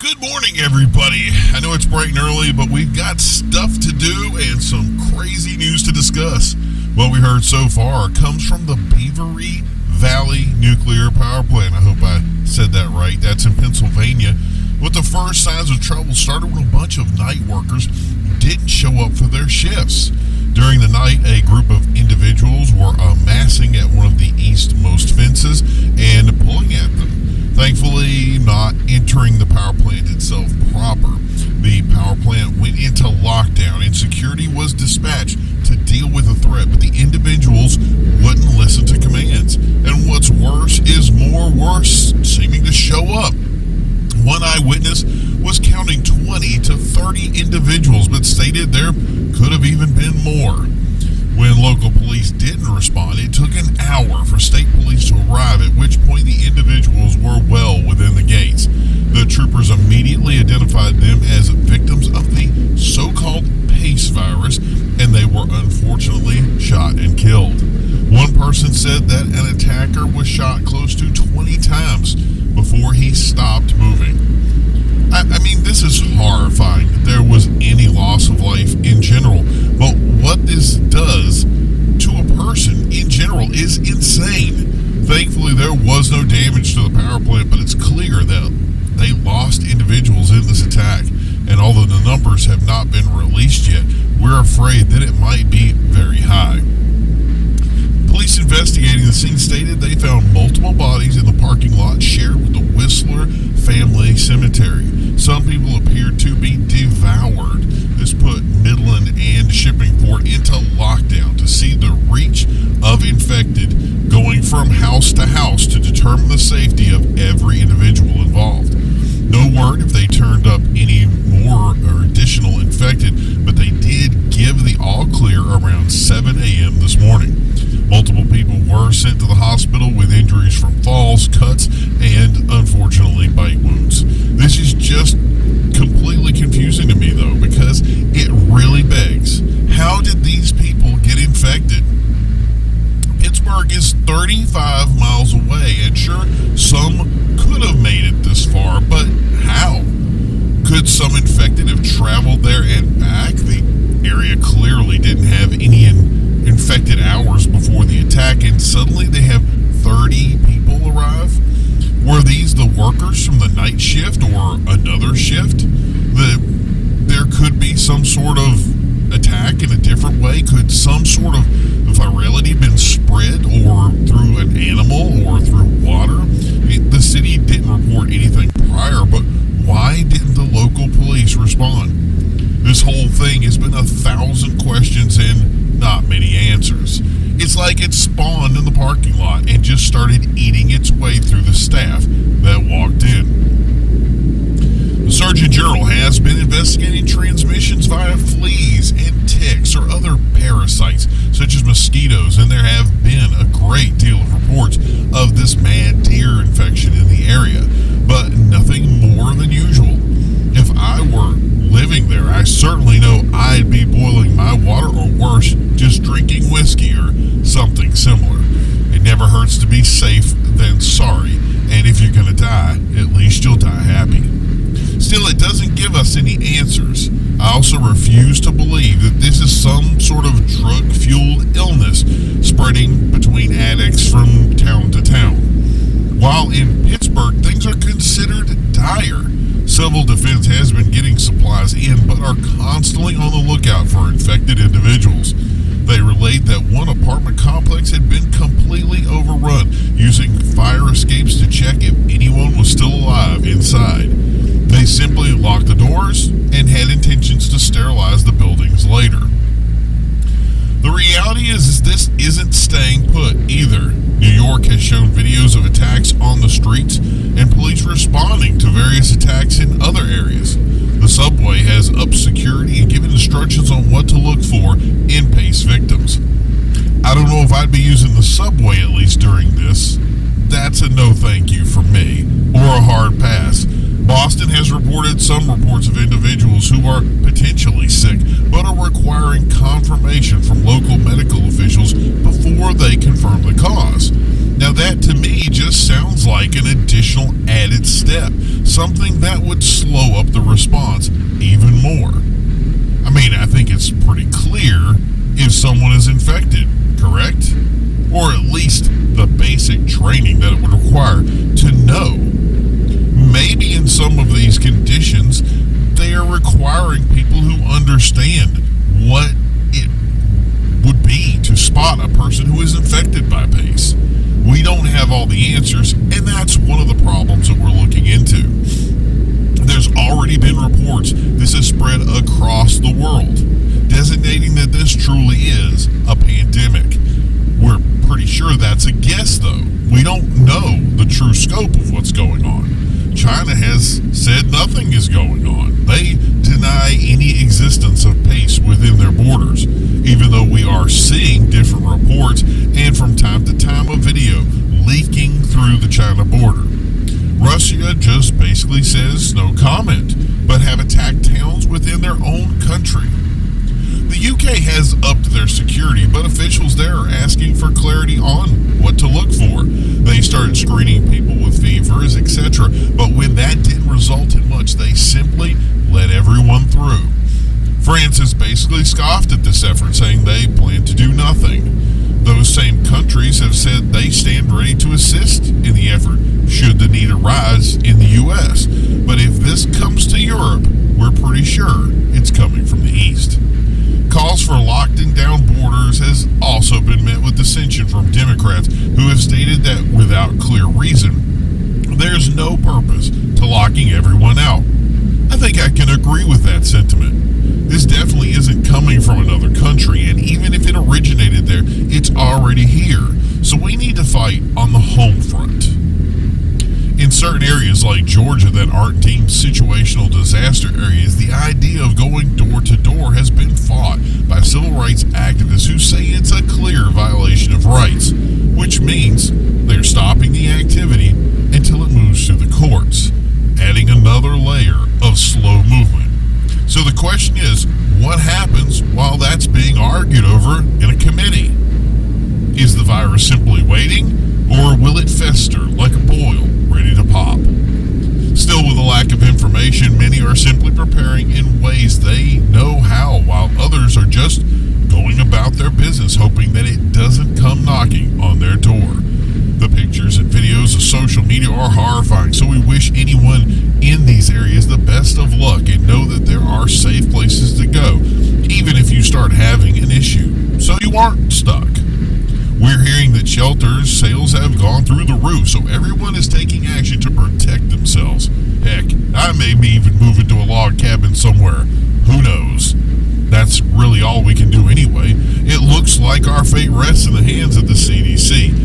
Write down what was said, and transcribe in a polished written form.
Good morning, everybody. I know it's bright and early, but we've got stuff to do and some crazy news to discuss. What we heard so far comes from the Beavery Valley Nuclear Power Plant. I hope I said that right. That's in Pennsylvania. With the first signs of trouble started when a bunch of night workers didn't show up for their shifts. During the night, a group of individuals were amassing at one of the eastmost fences and pulling at them. Thankfully, not entering the power plant itself proper. The power plant went into lockdown and security was dispatched to deal with the threat, but the individuals wouldn't listen to commands. And what's worse is more worse seeming to show up. One eyewitness was counting 20 to 30 individuals, but stated there could have even been more. When local police didn't respond, it took an hour for state police to arrive, at which point the individuals were well within the gates. The troopers immediately identified them as victims of the so-called PACE virus, and they were unfortunately shot and killed. One person said that an attacker was shot close to 20 times before he stopped moving. I mean, this is horrifying that there was any loss of life in general, but what this does to a person in general is insane. Thankfully, there was no damage to the power plant, but it's clear that they lost individuals in this attack, and although the numbers have not been released yet, we're afraid that it might be very high. Police investigating the scene stated they found multiple bodies in the parking lot shared with the Whistler family cemetery. Some people appeared to be devoured. This put Midland and Shippingport into lockdown to see the reach of infected, going from house to house to determine the safety of every individual involved. No word if they turned up any more or additional infected, but they did give the all clear around 7 a.m. this morning. Multiple people were sent to the hospital with injuries from falls, cuts, and unfortunately bite wounds. This is just completely confusing to me though, because it really begs, how did these people get infected? Pittsburgh is 35 miles away, and sure, some could have made it this far, but how? Could some infected have traveled there and back? The area clearly didn't have any infected hours before the attack, and suddenly they have 30 people arrive? Were these the workers from the night shift or another shift? There could be some sort of attack in a different way. Could some sort of virality been spread or through an animal or through water? The city didn't report anything prior, but why didn't the local police respond? This whole thing has been 1,000 questions and not many answers. It's like it spawned in the parking lot and just started eating its way through the staff that walked in. The Surgeon General has been investigating transmissions via fleas and ticks or other parasites such as mosquitoes, and there have been a great deal of reports of this mad deer infection in the area, but nothing more than usual. If I were living there, I certainly know I'd be boiling my water, or worse, just drinking whiskey or something similar. It never hurts to be safe than sorry, and if you're going to die, at least you'll die happy. Still, it doesn't give us any answers. I also refuse to believe that this is some sort of drug-fueled illness spreading between addicts from town to town. While in Pittsburgh, things are considered dire. Civil Defense has been getting supplies in, but are constantly on the lookout for infected individuals. They relate that one apartment complex had been completely overrun, using fire escapes to check if anyone was still alive inside. They simply locked the doors and had intentions to sterilize the buildings later. The reality is this isn't staying put either. New York has shown videos of attacks on the streets and police responding to various attacks in other areas. The subway has upped security and given instructions on what to look for in PACE victims. I don't know if I'd be using the subway at least during this. That's a no thank you for me, or a hard pass. Boston has reported some reports of individuals who are potentially sick but are requiring confirmation from local medical officials before they confirm the cause. Now, that to me just sounds like an additional added step, something that would slow up the response even more. I mean, I think it's pretty clear if someone is infected, correct? Or at least the basic training that it would require to know. Maybe in some of these conditions, they are requiring people who understand what it would be to spot a person who is infected by PACE. We don't have all the answers, and that's one of the problems that we're looking into. There's already been reports this has spread across the world, designating that this truly is a pandemic. We're pretty sure that's a guess, though. We don't know the true scope of what's going on. China has said nothing is going on. They deny any existence of PACE within their borders, even though we are seeing different reports and from time to time a video leaking through the China border. Russia just basically says no comment, but have attacked towns within their own country. The UK has upped their security, but officials there are asking for clarity on what to look for. They started screening people with fevers, etc., but when that didn't result in much, they simply let everyone through. France has basically scoffed at this effort, saying they plan to do nothing. Those same countries have said they stand ready to assist in the effort should the need arise in the US. But if this comes to Europe, we're pretty sure it's coming from the East. Calls for locking down borders has also been met with dissension from Democrats who have stated that without clear reason, there's no purpose to locking everyone out. I think I can agree with that sentiment. This definitely isn't coming from another country, and even if it originated there, it's already here. So we need to fight on the home front. In certain areas like Georgia that aren't deemed situational disaster areas, the idea of going door to door has been fought by civil rights activists who say it's a clear violation of rights, which means they're stopping the activity until it moves through the courts, adding another layer of slow movement. So the question is, what happens while that's being argued over in a committee? Is the virus simply waiting, or will it fester like a boil ready to pop? Still, with a lack of information, many are simply preparing in ways they know how, while others are just going about their business hoping that it doesn't come knocking on their door. The pictures and videos of social media are horrifying, so we wish anyone in these areas the best of luck and know that there are safe places to go, even if you start having an issue, so you aren't stuck. We're hearing that shelters sales have gone through the roof, so everyone is taking action to protect themselves. Heck, I may be even move into a log cabin somewhere. Who knows? That's really all we can do anyway. It looks like our fate rests in the hands of the CDC.